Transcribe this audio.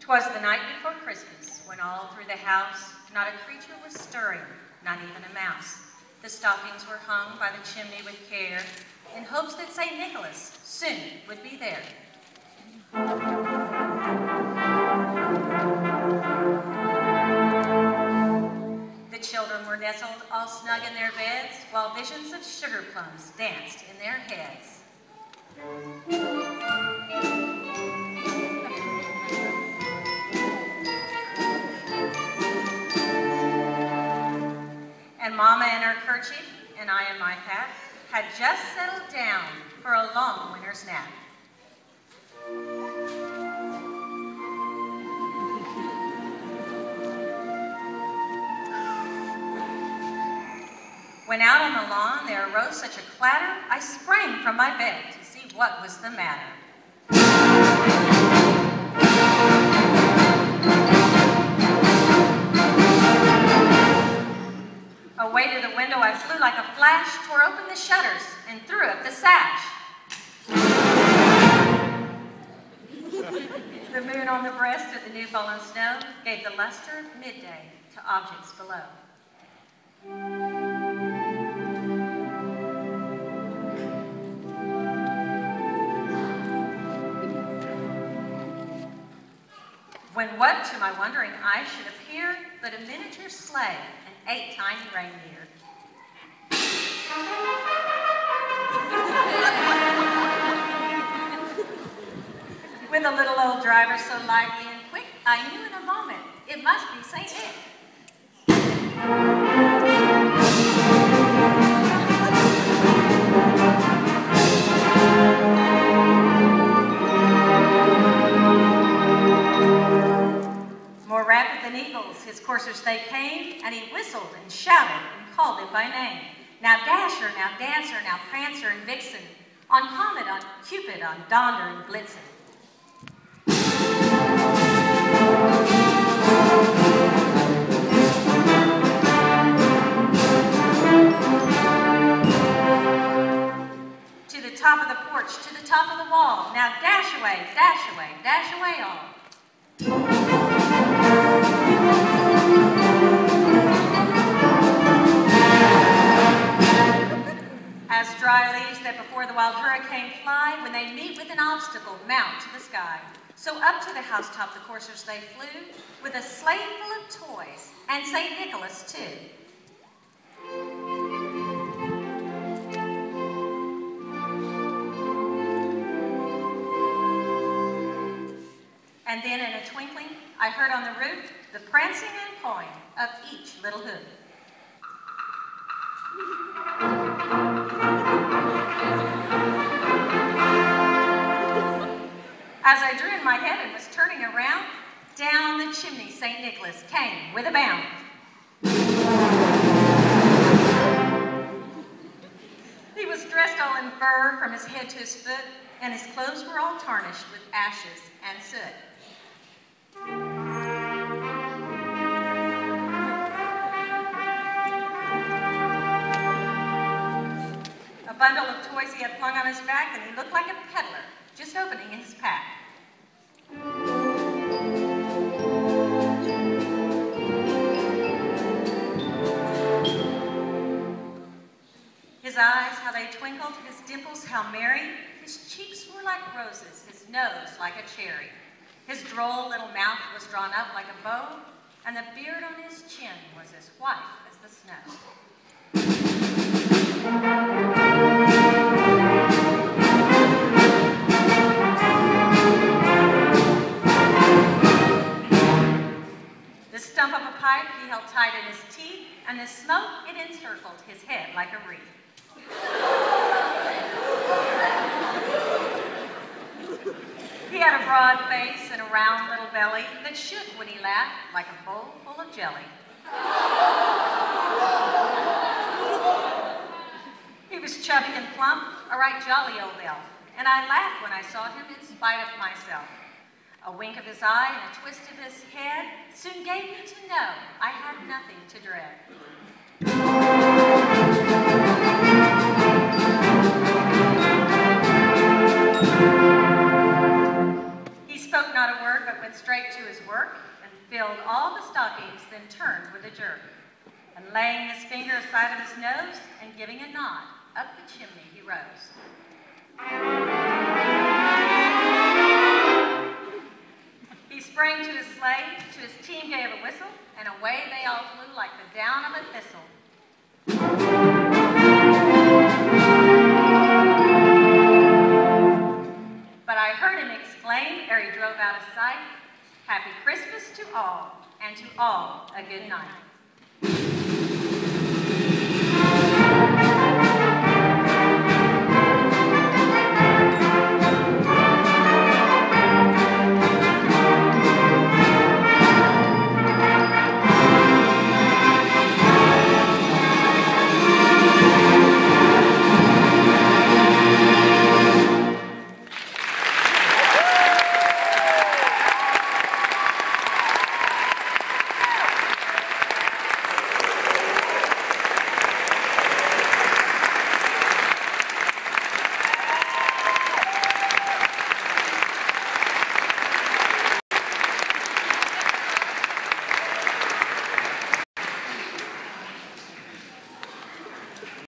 'Twas the night before Christmas, when all through the house not a creature was stirring, not even a mouse. The stockings were hung by the chimney with care, in hopes that St. Nicholas soon would be there. The children were nestled all snug in their beds, while visions of sugar plums danced in their heads. And Mama in her kerchief, and I in my hat, had just settled down for a long winter's nap. When out on the lawn there arose such a clatter, I sprang from my bed to see what was the matter. Away to the window I flew like a flash, tore open the shutters, and threw up the sash. The moon on the breast of the new fallen snow gave the luster of midday to objects below. When what to my wondering eye should appear but a miniature sleigh and 8 tiny reindeer. With a little old driver so lively and quick, I knew in a moment it must be St. Nick. More rapid than eagles, his coursers they came, and he whistled and shouted and called them by name. Now Dasher, now Dancer, now Prancer and Vixen, on Comet, on Cupid, on Donder and Blitzen. To the top of the porch, to the top of the wall, now dash away all. As dry leaves that before the wild hurricane fly, when they meet with an obstacle, mount to the sky. So up to the housetop the coursers they flew, with a sleigh full of toys, and St. Nicholas too. And then in a twinkling, I heard on the roof the prancing and pawing of each little hoof. As I drew in my head and was turning around, down the chimney St. Nicholas came with a bound. He was dressed all in fur from his head to his foot, and his clothes were all tarnished with ashes and soot. A bundle of toys he had flung on his back, and he looked like a peddler, just opening his pack. His eyes, how they twinkled, his dimples, how merry. His cheeks were like roses, his nose like a cherry. His droll little mouth was drawn up like a bow, and the beard on his chin was as white as the snow. The stump of a pipe he held tight in his teeth, and the smoke it encircled his head like a wreath. He had a broad face and a round little belly that shook when he laughed like a bowl full of jelly. He was chubby and plump, a right jolly old elf, and I laughed when I saw him in spite of myself. A wink of his eye and a twist of his head soon gave me to know I had nothing to dread. He spoke not a word, but went straight to his filled all the stockings, then turned with a jerk. And laying his finger aside of his nose and giving a nod, up the chimney he rose. He sprang to his sleigh, to his team gave a whistle, and away they all flew like the down of a thistle. But I heard him exclaim, ere he drove out of sight, "Happy Christmas to all, and to all a good night."